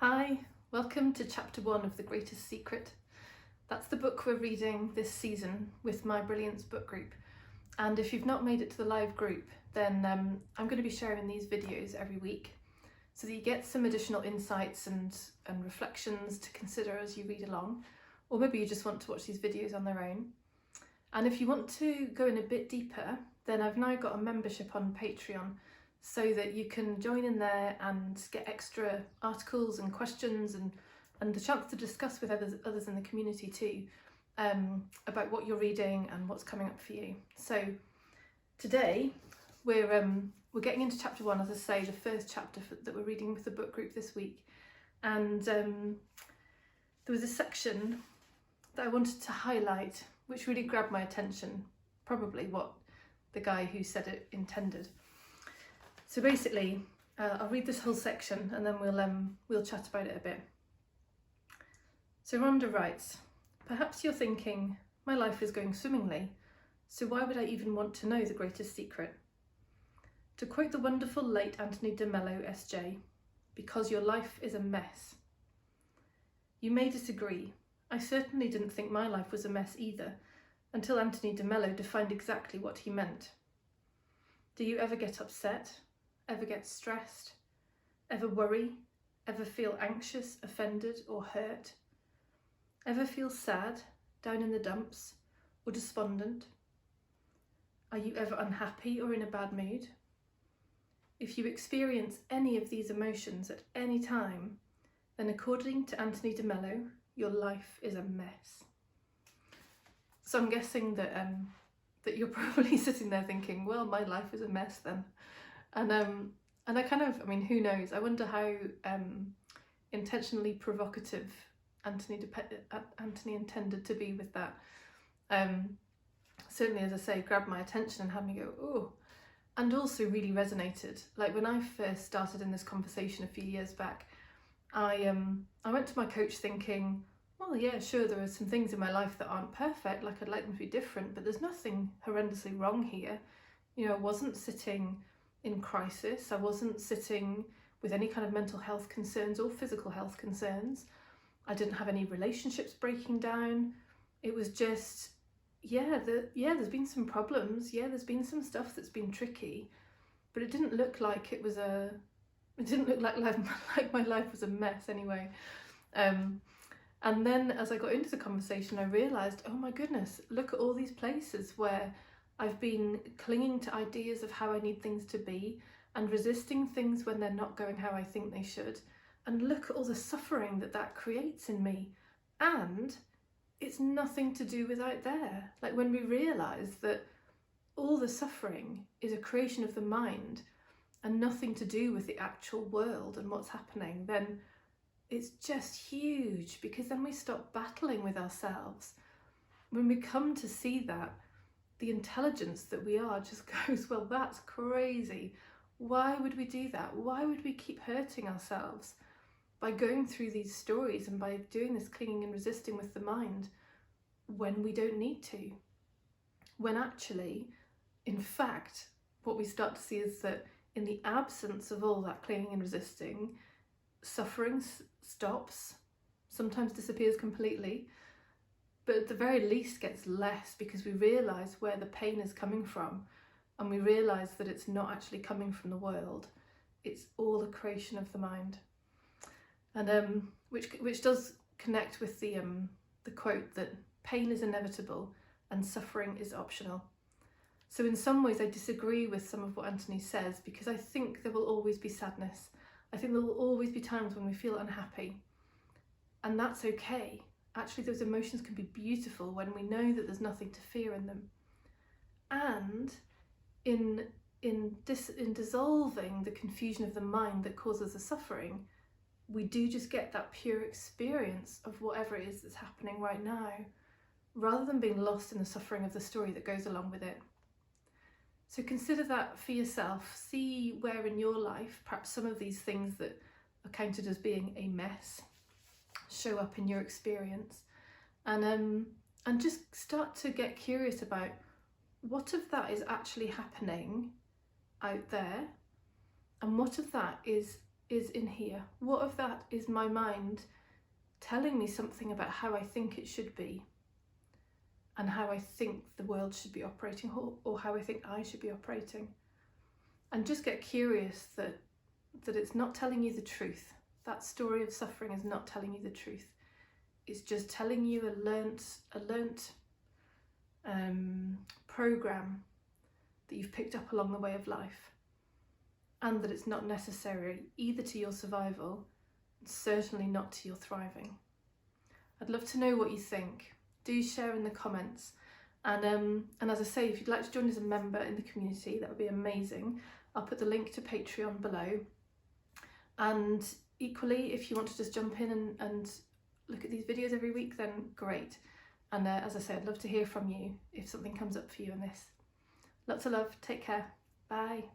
Hi, welcome to chapter 1 of The Greatest Secret. That's the book we're reading this season with my Brilliance book group. And if you've not made it to the live group, then I'm going to be sharing these videos every week so that you get some additional insights and reflections to consider as you read along. Or maybe you just want to watch these videos on their own. And if you want to go in a bit deeper, then I've now got a membership on Patreon, so that you can join in there and get extra articles and questions and the chance to discuss with others in the community too, about what you're reading and what's coming up for you. So today we're getting into chapter 1, as I say, the first chapter that we're reading with the book group this week. And there was a section that I wanted to highlight which really grabbed my attention, probably what the guy who said it intended. So basically, I'll read this whole section and then we'll chat about it a bit. So Rhonda writes, "Perhaps you're thinking, my life is going swimmingly, so why would I even want to know the greatest secret? To quote the wonderful late Anthony de Mello, SJ, because your life is a mess. You may disagree. I certainly didn't think my life was a mess either, until Anthony de Mello defined exactly what he meant. Do you ever get upset? Ever get stressed? Ever worry? Ever feel anxious, offended, or hurt? Ever feel sad, down in the dumps, or despondent? Are you ever unhappy or in a bad mood? If you experience any of these emotions at any time, then according to Anthony de Mello, your life is a mess." So I'm guessing that you're probably sitting there thinking, well, my life is a mess then. And I mean, who knows? I wonder how intentionally provocative Anthony intended to be with that. Certainly, as I say, grabbed my attention and had me go, oh, and also really resonated. Like when I first started in this conversation a few years back, I went to my coach thinking, well, yeah, sure, there are some things in my life that aren't perfect, like I'd like them to be different, but there's nothing horrendously wrong here. You know, I wasn't sitting in crisis. I wasn't sitting with any kind of mental health concerns or physical health concerns. I didn't have any relationships breaking down. It was just, there's been some problems. Yeah, there's been some stuff that's been tricky, but it didn't look like like my life was a mess anyway. And then as I got into the conversation, I realised, oh my goodness, look at all these places where I've been clinging to ideas of how I need things to be and resisting things when they're not going how I think they should. And look at all the suffering that creates in me. And it's nothing to do with out there. Like when we realise that all the suffering is a creation of the mind and nothing to do with the actual world and what's happening, then it's just huge, because then we stop battling with ourselves. When we come to see that, the intelligence that we are just goes, well, that's crazy. Why would we do that? Why would we keep hurting ourselves by going through these stories and by doing this clinging and resisting with the mind when we don't need to? When actually, in fact, what we start to see is that in the absence of all that clinging and resisting, suffering stops, sometimes disappears completely, but at the very least gets less, because we realise where the pain is coming from, and we realise that it's not actually coming from the world, it's all a creation of the mind. And which does connect with the quote that pain is inevitable and suffering is optional. So in some ways I disagree with some of what Anthony says, because I think there will always be sadness. I think there will always be times when we feel unhappy, and that's okay. Actually, those emotions can be beautiful when we know that there's nothing to fear in them. And in dissolving the confusion of the mind that causes the suffering, we do just get that pure experience of whatever it is that's happening right now, rather than being lost in the suffering of the story that goes along with it. So consider that for yourself. See where in your life perhaps some of these things that are counted as being a mess show up in your experience, and just start to get curious about what of that is actually happening out there, and what of that is is in here? What of that is my mind telling me something about how I think it should be and how I think the world should be operating, or how I think I should be operating? And just get curious that it's not telling you the truth. That story of suffering is not telling you the truth. It's just telling you a learnt program that you've picked up along the way of life, and that it's not necessary either to your survival, certainly not to your thriving. I'd love to know what you think. Do share in the comments, and as I say, if you'd like to join as a member in the community, that would be amazing. I'll put the link to Patreon below, and equally, if you want to just jump in and look at these videos every week, then great. And as I say, I'd love to hear from you if something comes up for you in this. Lots of love, take care, bye.